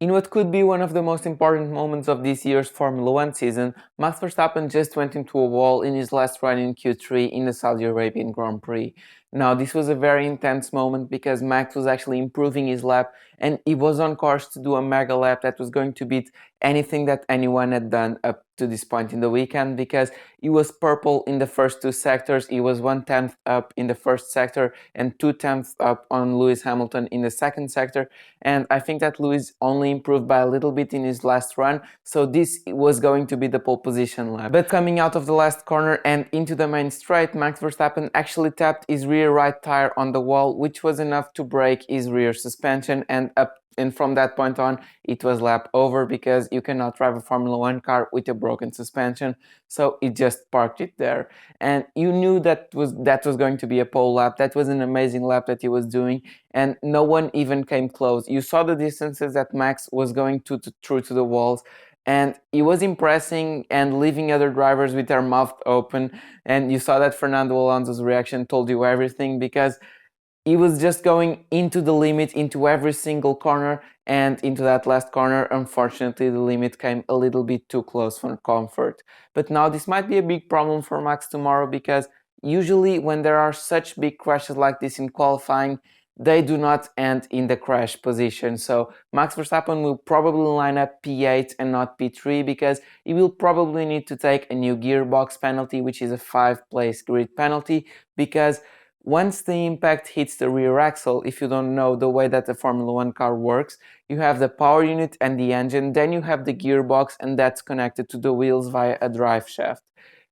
In what could be one of the most important moments of this year's Formula One season, Max Verstappen just went into a wall in his last run in Q3 in the Saudi Arabian Grand Prix. Now, this was a very intense moment because Max was actually improving his lap and he was on course to do a mega lap that was going to beat anything that anyone had done up to this point in the weekend, because he was purple in the first two sectors. He was 1/10 up in the first sector and 2/10 up on Lewis Hamilton in the second sector. And I think that Lewis only improved by a little bit in his last run, so this was going to be the pole position lap. But coming out of the last corner and into the main straight, Max Verstappen actually tapped his rear right tire on the wall, which was enough to break his rear suspension, and from that point on, it was lap over, because you cannot drive a Formula One car with a broken suspension. So it just parked it there, and you knew that was going to be a pole lap. That was an amazing lap that he was doing, and no one even came close. You saw the distances that Max was going through to the walls, and he was impressing and leaving other drivers with their mouth open. And you saw that Fernando Alonso's reaction told you everything, because he was just going into the limit into every single corner, and into that last corner, unfortunately, the limit came a little bit too close for comfort. But now this might be a big problem for Max tomorrow, because usually when there are such big crashes like this in qualifying, they do not end in the crash position. So Max Verstappen will probably line up P8 and not P3, because he will probably need to take a new gearbox penalty, which is a 5-place grid penalty, because once the impact hits the rear axle, if you don't know the way that the Formula One car works, you have the power unit and the engine, then you have the gearbox, and that's connected to the wheels via a drive shaft.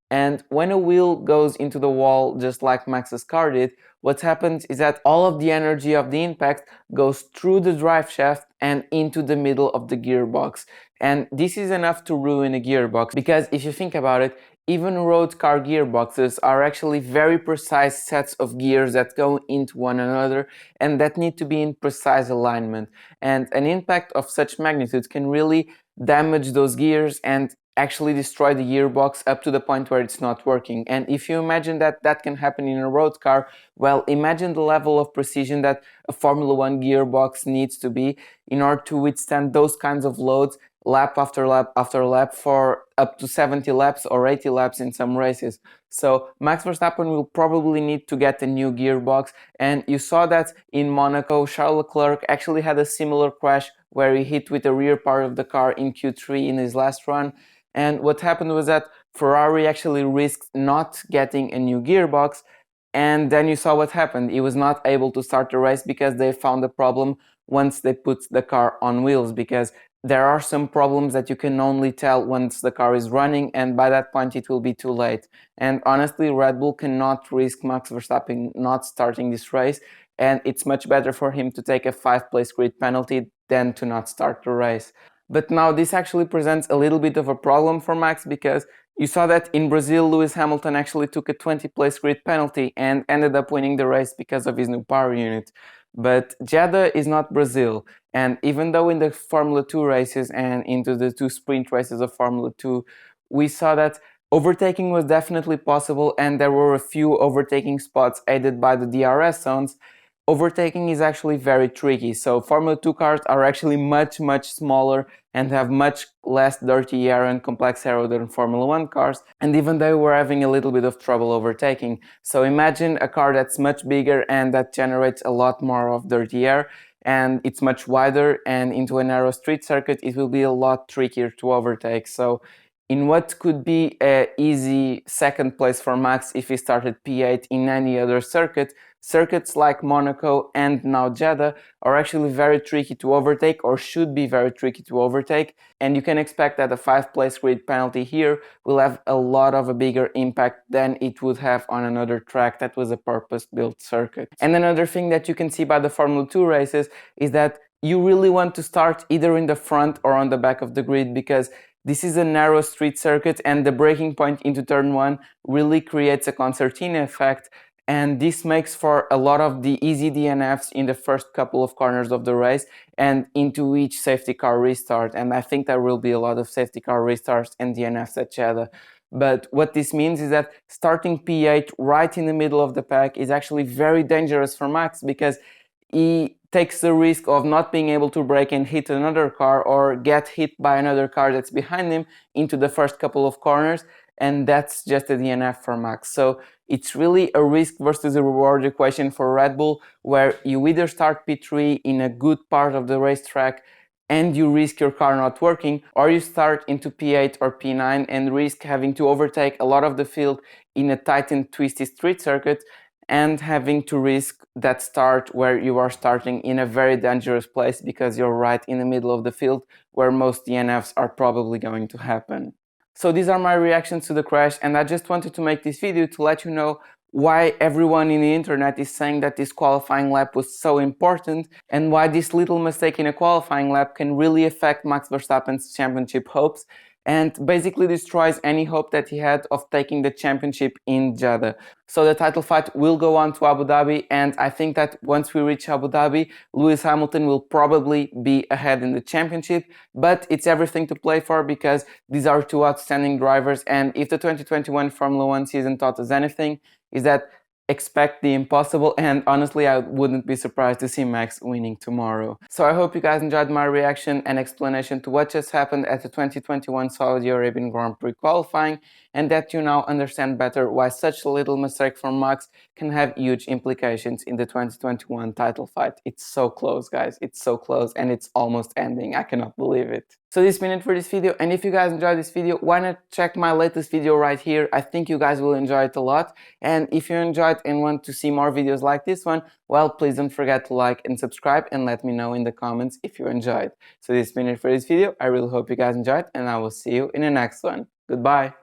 And when a wheel goes into the wall, just like Max's car did, what happens is that all of the energy of the impact goes through the drive shaft and into the middle of the gearbox. And this is enough to ruin a gearbox, because if you think about it, even road car gearboxes are actually very precise sets of gears that go into one another and that need to be in precise alignment. And an impact of such magnitude can really damage those gears and actually destroy the gearbox up to the point where it's not working. And if you imagine that that can happen in a road car, well, imagine the level of precision that a Formula One gearbox needs to be in order to withstand those kinds of loads lap after lap after lap for up to 70 laps or 80 laps in some races. So Max Verstappen will probably need to get a new gearbox, and you saw that in Monaco. Charles Leclerc actually had a similar crash where he hit with the rear part of the car in Q3 in his last run. And what happened was that Ferrari actually risked not getting a new gearbox, and then you saw what happened. He was not able to start the race because they found a problem once they put the car on wheels, because there are some problems that you can only tell once the car is running, and by that point it will be too late. And honestly, Red Bull cannot risk Max Verstappen not starting this race, and it's much better for him to take a 5-place grid penalty than to not start the race. But now this actually presents a little bit of a problem for Max, because you saw that in Brazil, Lewis Hamilton actually took a 20-place grid penalty and ended up winning the race because of his new power unit. But Jeddah is not Brazil, and even though in the Formula 2 races and into the two sprint races of Formula 2, we saw that overtaking was definitely possible, and there were a few overtaking spots aided by the DRS zones. Overtaking is actually very tricky. So Formula 2 cars are actually much smaller and have much less dirty air and complex aero than Formula 1 cars, and even they were having a little bit of trouble overtaking. So imagine a car that's much bigger and that generates a lot more of dirty air, and it's much wider, and into a narrow street circuit it will be a lot trickier to overtake. So in what could be an easy second place for Max if he started P8 in any other circuit, circuits like Monaco and now Jeddah are actually very tricky to overtake, or should be very tricky to overtake, and you can expect that a 5-place grid penalty here will have a lot of a bigger impact than it would have on another track that was a purpose-built circuit. And another thing that you can see by the Formula 2 races is that you really want to start either in the front or on the back of the grid, because this is a narrow street circuit, and the braking point into turn 1 really creates a concertina effect, and this makes for a lot of the easy DNFs in the first couple of corners of the race and into each safety car restart. And I think there will be a lot of safety car restarts and DNFs at Jeddah. But what this means is that starting P8 right in the middle of the pack is actually very dangerous for Max, because he takes the risk of not being able to brake and hit another car or get hit by another car that's behind him into the first couple of corners, and that's just a DNF for Max. So it's really a risk versus a reward equation for Red Bull, where you either start P3 in a good part of the racetrack and you risk your car not working, or you start into P8 or P9 and risk having to overtake a lot of the field in a tight and twisty street circuit, and having to risk that start where you are starting in a very dangerous place because you're right in the middle of the field where most DNFs are probably going to happen. So these are my reactions to the crash, and I just wanted to make this video to let you know why everyone in the internet is saying that this qualifying lap was so important, and why this little mistake in a qualifying lap can really affect Max Verstappen's championship hopes and basically destroys any hope that he had of taking the championship in Jeddah. So the title fight will go on to Abu Dhabi, and I think that once we reach Abu Dhabi, Lewis Hamilton will probably be ahead in the championship, but it's everything to play for because these are two outstanding drivers, and if the 2021 Formula 1 season taught us anything, is that expect the impossible, and honestly I wouldn't be surprised to see Max winning tomorrow. So I hope you guys enjoyed my reaction and explanation to what just happened at the 2021 Saudi Arabian Grand Prix qualifying, and that you now understand better why such a little mistake from Max can have huge implications in the 2021 title fight. It's so close, guys, it's so close, and it's almost ending. I cannot believe it. So this has been it for this video, and if you guys enjoyed this video, why not check my latest video right here? I think you guys will enjoy it a lot, and if you enjoyed and want to see more videos like this one, well, please don't forget to like and subscribe and let me know in the comments if you enjoyed. So this has been it for this video. I really hope you guys enjoyed, and I will see you in the next one. Goodbye.